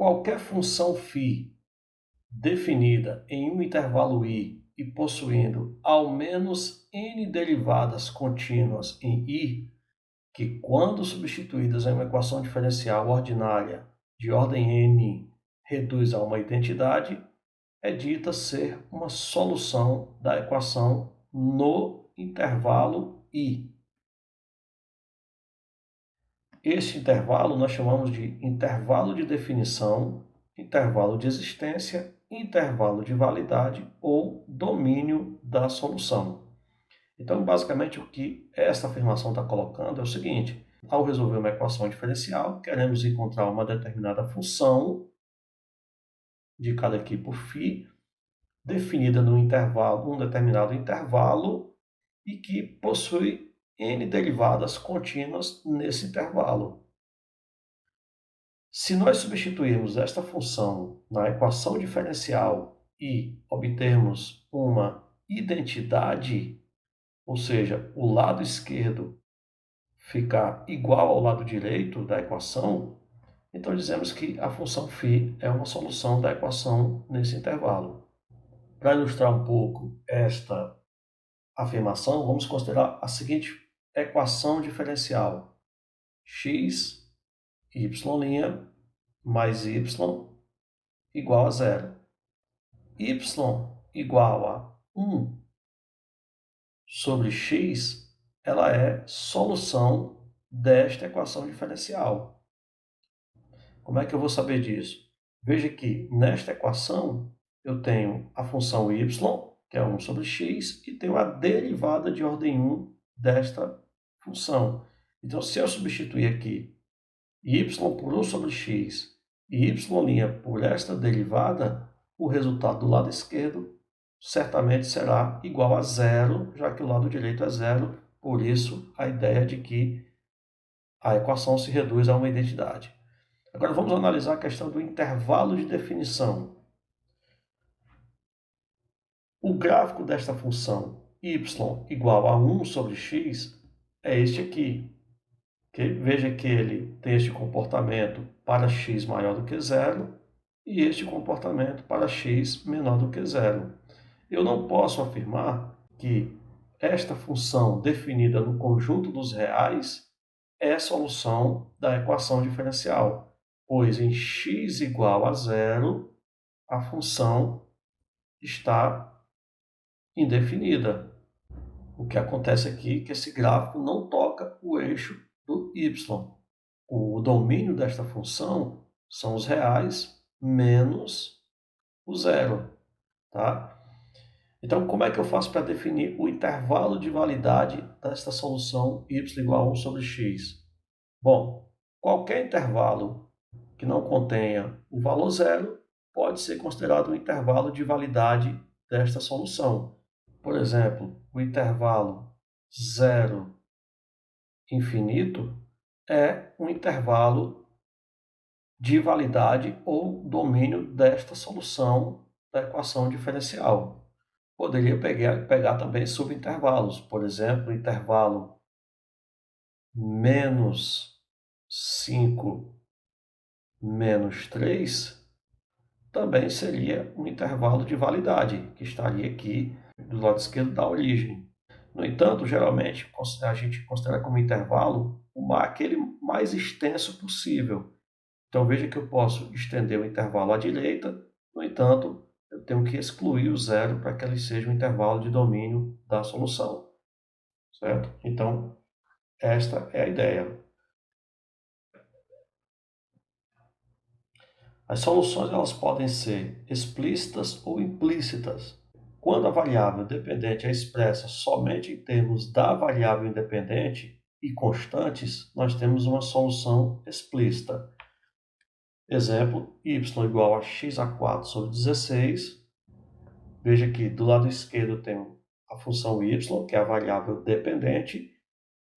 qualquer função φ definida em um intervalo I e possuindo ao menos n derivadas contínuas em I, que quando substituídas em uma equação diferencial ordinária de ordem n reduz a uma identidade, é dita ser uma solução da equação no intervalo I. Este intervalo nós chamamos de intervalo de definição, intervalo de existência, intervalo de validade ou domínio da solução. Então, basicamente, o que essa afirmação está colocando é o seguinte: ao resolver uma equação diferencial, queremos encontrar uma determinada função de cada aqui por φ, definida num intervalo, um determinado intervalo, e que possui n derivadas contínuas nesse intervalo. Se nós substituirmos esta função na equação diferencial e obtermos uma identidade, ou seja, o lado esquerdo ficar igual ao lado direito da equação, então dizemos que a função φ é uma solução da equação nesse intervalo. Para ilustrar um pouco esta afirmação, vamos considerar a seguinte equação diferencial: x, y' mais y igual a zero. Y igual a 1 sobre x, ela é solução desta equação diferencial. Como é que eu vou saber disso? Veja que nesta equação eu tenho a função y, que é 1 sobre x, e tenho a derivada de ordem 1 desta função. Então, se eu substituir aqui y por 1 sobre x e y' por esta derivada, o resultado do lado esquerdo certamente será igual a zero, já que o lado direito é zero, por isso a ideia de que a equação se reduz a uma identidade. Agora vamos analisar a questão do intervalo de definição. O gráfico desta função y igual a 1 sobre x é este aqui. Veja que ele tem este comportamento para x maior do que zero e este comportamento para x menor do que zero. Eu não posso afirmar que esta função definida no conjunto dos reais é a solução da equação diferencial, pois em x igual a zero, a função está indefinida. O que acontece aqui é que esse gráfico não toca o eixo do y. O domínio desta função são os reais menos o zero. Tá? Então, como é que eu faço para definir o intervalo de validade desta solução y igual a 1 sobre x? Bom, qualquer intervalo que não contenha o valor zero pode ser considerado um intervalo de validade desta solução. Por exemplo, o intervalo 0 infinito é um intervalo de validade ou domínio desta solução da equação diferencial. Poderia pegar também subintervalos, por exemplo, o intervalo menos 5 menos 3 também seria um intervalo de validade, que estaria aqui do lado esquerdo da origem. No entanto, geralmente a gente considera como intervalo aquele mais extenso possível. Então veja que eu posso estender o intervalo à direita, no entanto, eu tenho que excluir o zero para que ele seja um intervalo de domínio da solução. Certo? Então, esta é a ideia. As soluções elas podem ser explícitas ou implícitas. Quando a variável dependente é expressa somente em termos da variável independente e constantes, nós temos uma solução explícita. Exemplo, y igual a x² sobre 16. Veja que do lado esquerdo eu tenho a função y, que é a variável dependente,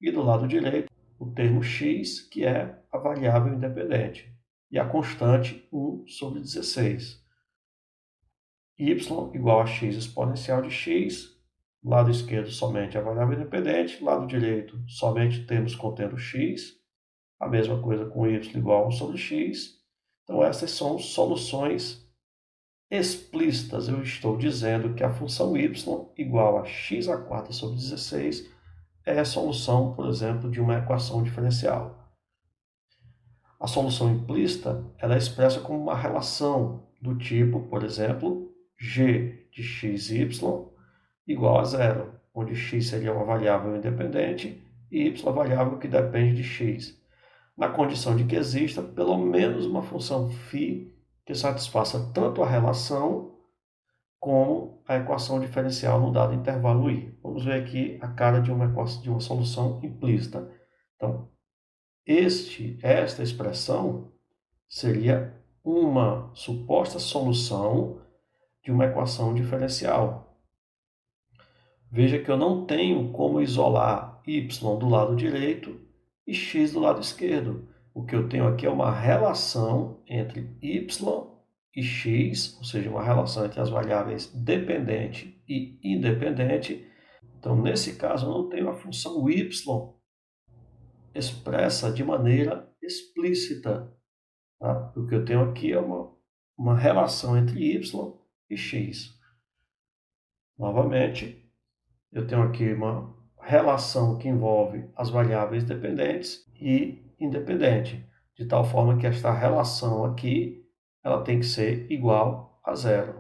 e do lado direito o termo x, que é a variável independente, e a constante 1 sobre 16. Y igual a x exponencial de x, lado esquerdo somente a variável independente, lado direito somente termos contendo x, a mesma coisa com y igual a 1 sobre x, Então, essas são soluções explícitas. Eu estou dizendo que a função y igual a x à quarta sobre 16 é a solução, por exemplo, de uma equação diferencial. A solução implícita ela é expressa como uma relação do tipo, por exemplo, g de x, y igual a zero, onde x seria uma variável independente e y a variável que depende de x, na condição de que exista pelo menos uma função φ que satisfaça tanto a relação como a equação diferencial no dado intervalo i. Vamos ver aqui a cara de uma solução implícita. Então, esta expressão seria uma suposta solução de uma equação diferencial. Veja que eu não tenho como isolar y do lado direito e x do lado esquerdo. O que eu tenho aqui é uma relação entre y e x, ou seja, uma relação entre as variáveis dependente e independente. Então, nesse caso, eu não tenho a função y expressa de maneira explícita. Tá? O que eu tenho aqui é uma relação entre y e x. Novamente, eu tenho aqui uma relação que envolve as variáveis dependentes e independente, de tal forma que esta relação aqui ela tem que ser igual a zero.